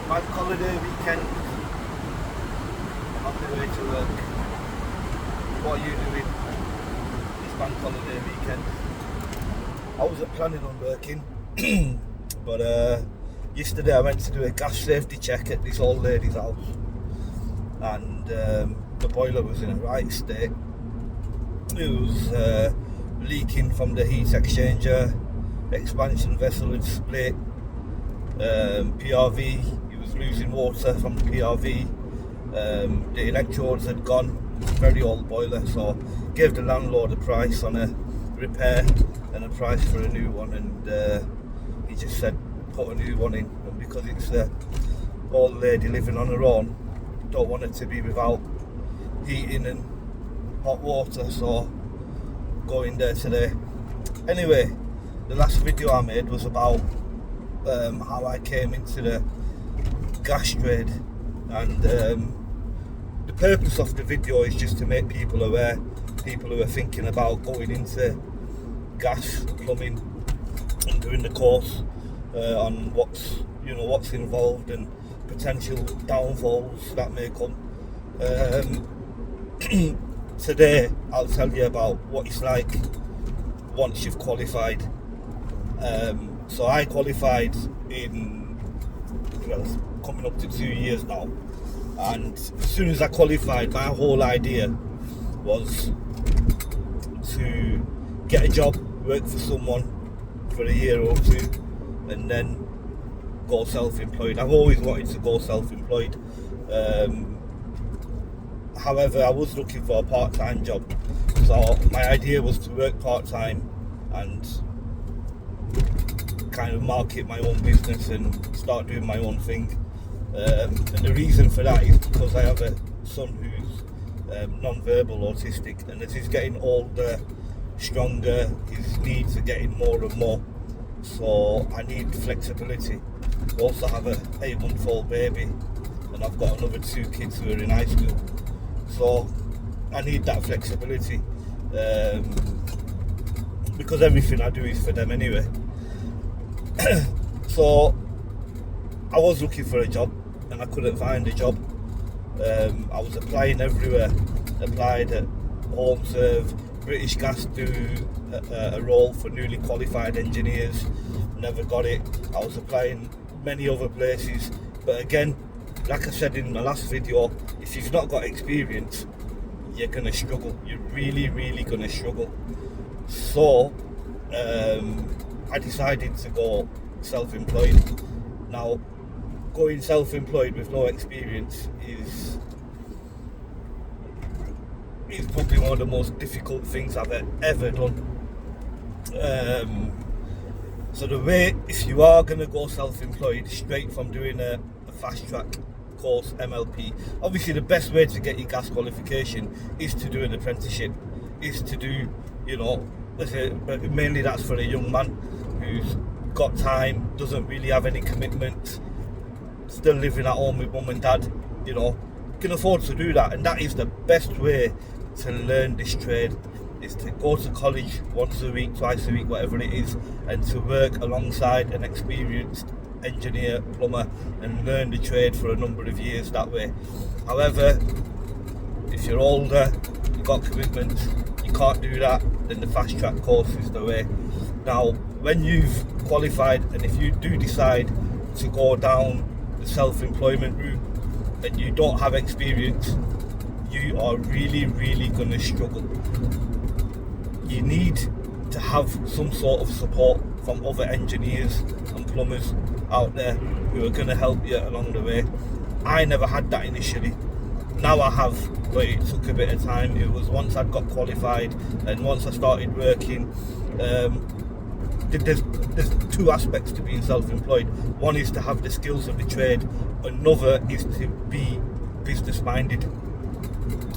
Bank holiday weekend, on the way to work. What are you doing this bank holiday weekend? I wasn't planning on working, but yesterday I went to do a gas safety check at this old lady's house, and the boiler was in a right state. It was leaking from the heat exchanger, expansion vessel had split, PRV, it was losing water from the PRV, the electrodes had gone. It's a very old boiler, so gave the landlord a price on a repair and a price for a new one, and he just said put a new one in, and because it's a old lady living on her own, don't want it to be without heating and hot water, so going there today. Anyway, the last video I made was about how I came into the gas trade, and the purpose of the video is just to make people aware, people who are thinking about going into gas, plumbing, and doing the course, on what's involved and potential downfalls that may come. Today I'll tell you about what it's like once you've qualified. So I qualified in, coming up to 2 years now, and as soon as I qualified, my whole idea was to get a job, work for someone for a year or two, and then go self-employed. I've always wanted to go self-employed. However, I was looking for a part-time job, so my idea was to work part-time and kind of market my own business and start doing my own thing. And the reason for that is because I have a son who's non-verbal autistic, and as he's getting older, stronger, his needs are getting more and more, so I need flexibility. I also have a 8-month-old baby, and I've got another 2 kids who are in high school, so I need that flexibility, because everything I do is for them anyway. So I was looking for a job and I couldn't find a job. I was applying everywhere, applied at HomeServe, British Gas do a role for newly qualified engineers, never got it. I was applying many other places, but again, like I said in my last video, if you've not got experience, you're going to struggle. You're really going to struggle. So I decided to go self-employed. Now, going self-employed with no experience is probably one of the most difficult things I've ever done. So the way, if you are going to go self-employed straight from doing a fast track course, MLP, obviously the best way to get your gas qualification is to do an apprenticeship, is to do, mainly that's for a young man who's got time, doesn't really have any commitments, still living at home with mum and dad, can afford to do that. And that is the best way to learn this trade, is to go to college once a week, twice a week, whatever it is, and to work alongside an experienced engineer, plumber, and learn the trade for a number of years that way. However, if you're older, you've got commitments, you can't do that, then the fast track course is the way. Now, when you've qualified, and if you do decide to go down the self-employment route and you don't have experience, you are really going to struggle. You need to have some sort of support from other engineers and plumbers out there who are going to help you along the way. I never had that initially. Now I have, but it took a bit of time. It was once I'd got qualified and once I started working. There's 2 aspects to being self-employed. One is to have the skills of the trade, another is to be business minded.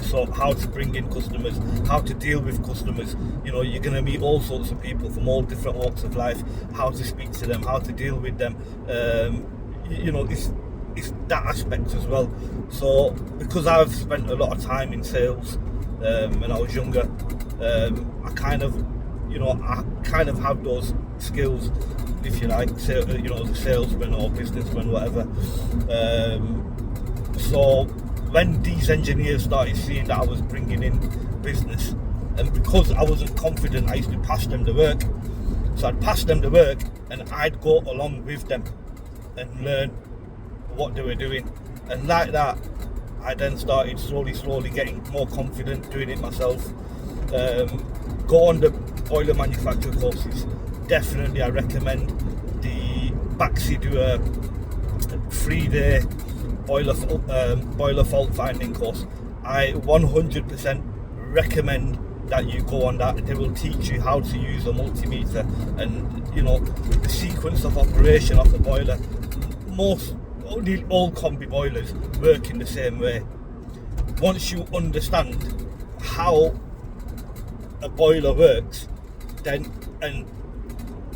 So how to bring in customers, how to deal with customers. You're going to meet all sorts of people from all different walks of life, how to speak to them, how to deal with them. It's that aspect as well. So because I've spent a lot of time in sales when I was younger, I kind of have those skills. if you like, the salesman or businessman, whatever. So when these engineers started seeing that I was bringing in business, and because I wasn't confident, I used to pass them the work. So I'd pass them the work and I'd go along with them and learn what they were doing. And like that, I then started slowly getting more confident doing it myself. Go on the boiler manufacturer courses. Definitely I recommend the Baxi do a 3-day boiler fault finding course. I 100% recommend that you go on that. They will teach you how to use a multimeter and the sequence of operation of the boiler. Only all combi boilers work in the same way. Once you understand how a boiler works, then and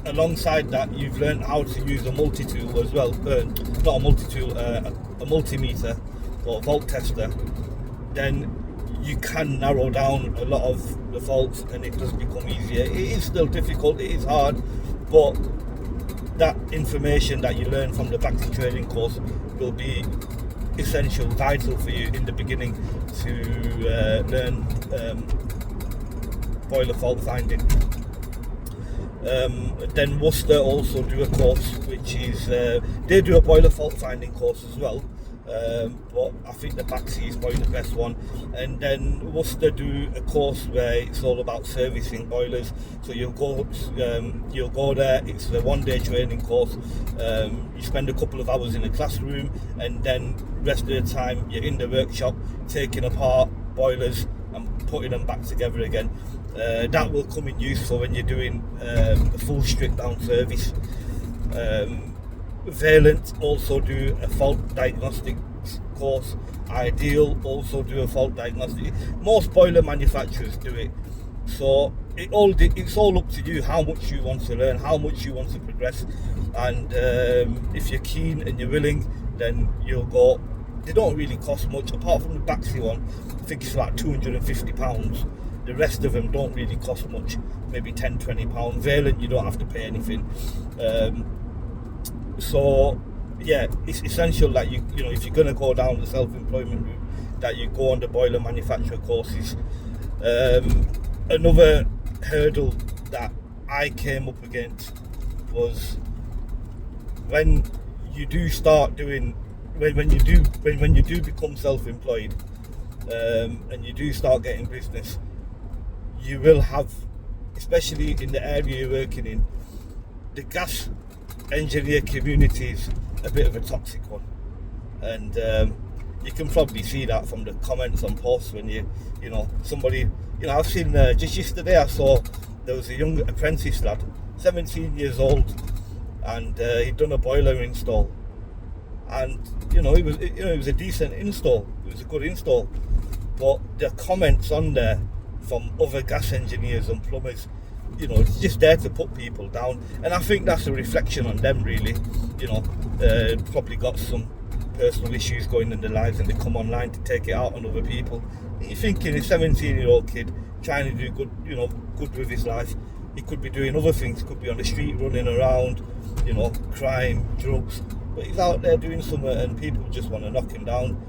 alongside that you've learned how to use a multi-tool as well, not a multi-tool, a multimeter or volt tester, then you can narrow down a lot of the faults and it does become easier. It is still difficult, it is hard, but that information that you learn from the Baxi training course will be essential, vital for you in the beginning to learn boiler fault finding. Then Worcester also do a course which is, they do a boiler fault finding course as well, but I think the Baxi is probably the best one. And then Worcester do a course where it's all about servicing boilers. So you'll go there, it's a 1-day training course. You spend a couple of hours in a classroom and then rest of the time you're in the workshop taking apart boilers and putting them back together again. That will come in useful when you're doing a full stripped down service. Valent also do a fault diagnostic course. Ideal also do a fault diagnostic. Most boiler manufacturers do it. So it's all up to you how much you want to learn, how much you want to progress, and if you're keen and you're willing, then you'll go. They don't really cost much apart from the Baxi one. I think it's like £250. The rest of them don't really cost much, maybe £10-20. Valent, you don't have to pay anything. So yeah, it's essential that you if you're going to go down the self-employment route, that you go on the boiler manufacturer courses. Another hurdle that I came up against was when you do start doing, when you do become self-employed, and you do start getting business, you will have, especially in the area you're working in, the gas engineer community is a bit of a toxic one, and you can probably see that from the comments on posts when somebody, I've seen just yesterday I saw there was a young apprentice lad, 17 years old, and he'd done a boiler install, and it was a decent install, it was a good install, but the comments on there from other gas engineers and plumbers, it's just there to put people down, and I think that's a reflection on them really. Probably got some personal issues going in their lives and they come online to take it out on other people. You're thinking a 17-year-old kid trying to do good with his life, he could be doing other things, could be on the street running around, crime, drugs, but he's out there doing something and people just want to knock him down.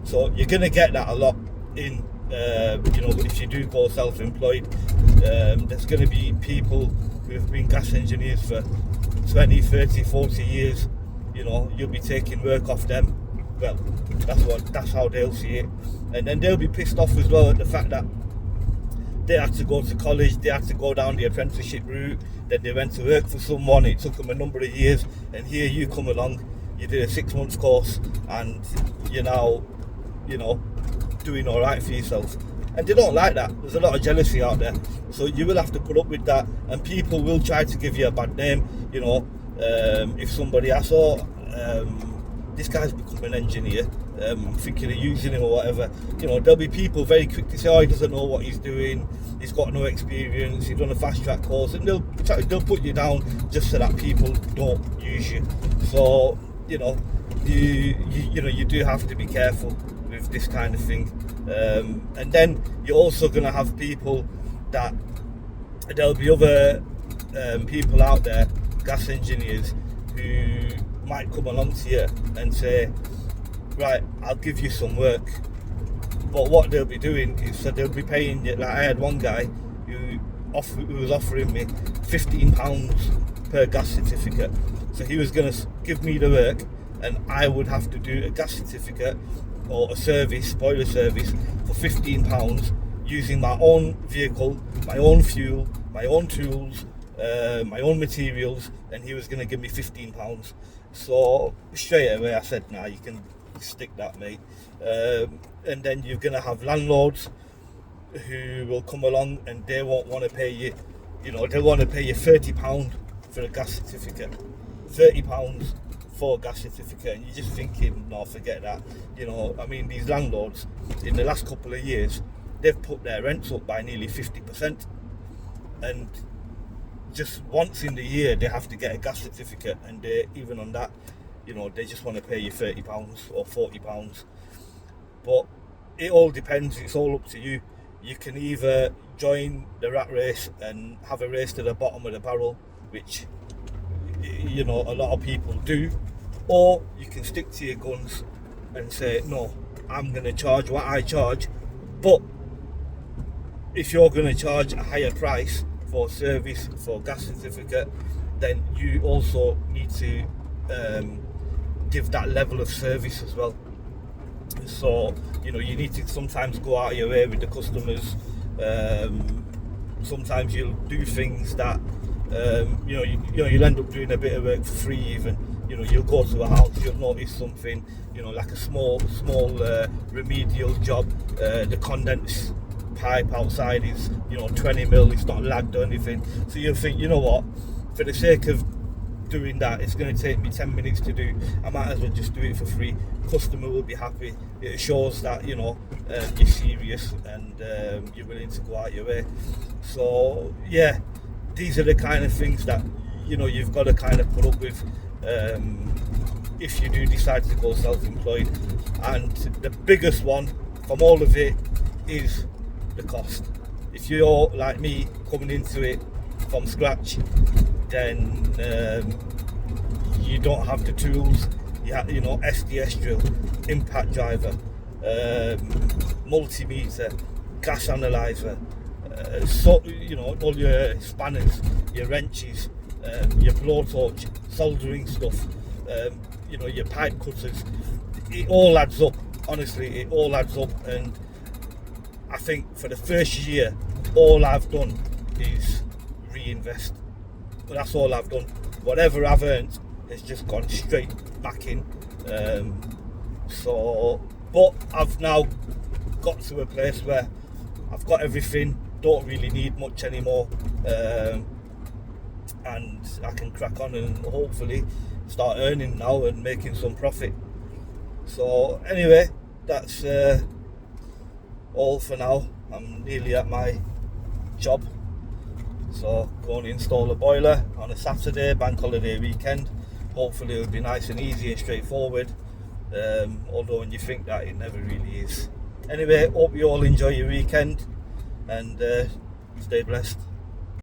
So you're going to get that a lot in if you do go self-employed. There's going to be people who have been gas engineers for 20, 30, 40 years. You'll be taking work off them. Well, that's how they'll see it, and then they'll be pissed off as well at the fact that they had to go to college, they had to go down the apprenticeship route, then they went to work for someone, it took them a number of years, and here you come along, you did a 6-month course and you're now doing all right for yourself. And they don't like that. There's a lot of jealousy out there, so you will have to put up with that, and people will try to give you a bad name. If somebody this guy's become an engineer, thinking of using him or whatever, there'll be people very quick to say, oh, he doesn't know what he's doing, he's got no experience, he's done a fast track course, and they'll put you down just so that people don't use you. So you do have to be careful with this kind of thing. And then you're also going to have people that there'll be other people out there gas engineers who might come along to you and say, right, I'll give you some work. But what they'll be doing is, so they'll be paying you. Like I had one guy who was offering me £15 per gas certificate. So he was going to give me the work, and I would have to do a gas certificate or a service, boiler service, for £15 using my own vehicle, my own fuel, my own tools, my own materials, and he was going to give me £15. So straight away I said, nah, you can stick that, mate. And then you're going to have landlords who will come along and they won't want to pay you, they'll want to pay you £30 for a gas certificate. £30 for a gas certificate, and you're just thinking, no, forget that. I mean, these landlords in the last couple of years, they've put their rents up by nearly 50%, and just once in the year they have to get a gas certificate, and they, even on that, they just want to pay you £30 or £40. But it all depends, it's all up to you. You can either join the rat race and have a race to the bottom of the barrel, which a lot of people do, or you can stick to your guns and say, no, I'm going to charge what I charge. But if you're going to charge a higher price for service, for gas certificate, then you also need to give that level of service as well. So you need to sometimes go out of your way with the customers. Sometimes you'll do things that you'll end up doing a bit of work for free. Even you'll go to a house, you'll notice something, like a small remedial job. The condense pipe outside is 20 mil, it's not lagged or anything. So you'll think, what, for the sake of doing that, it's going to take me 10 minutes to do, I might as well just do it for free. Customer will be happy. It shows that you're serious and you're willing to go out your way. So yeah, these are the kind of things that you've got to kind of put up with if you do decide to go self-employed. And the biggest one from all of it is the cost. If you're like me, coming into it from scratch, then you don't have the tools. You have, SDS drill, impact driver, multimeter, gas analyzer, all your spanners, your wrenches, your blowtorch, soldering stuff, your pipe cutters. It all adds up. Honestly, it all adds up. And I think for the first year, all I've done is reinvest. But that's all I've done. Whatever I've earned has just gone straight back in. But I've now got to a place where I've got everything, don't really need much anymore, and I can crack on and hopefully start earning now and making some profit. So anyway, that's all for now. I'm nearly at my job, so going to install a boiler on a Saturday, bank holiday weekend. Hopefully it'll be nice and easy and straightforward, although when you think that, it never really is. Anyway, hope you all enjoy your weekend and stay blessed.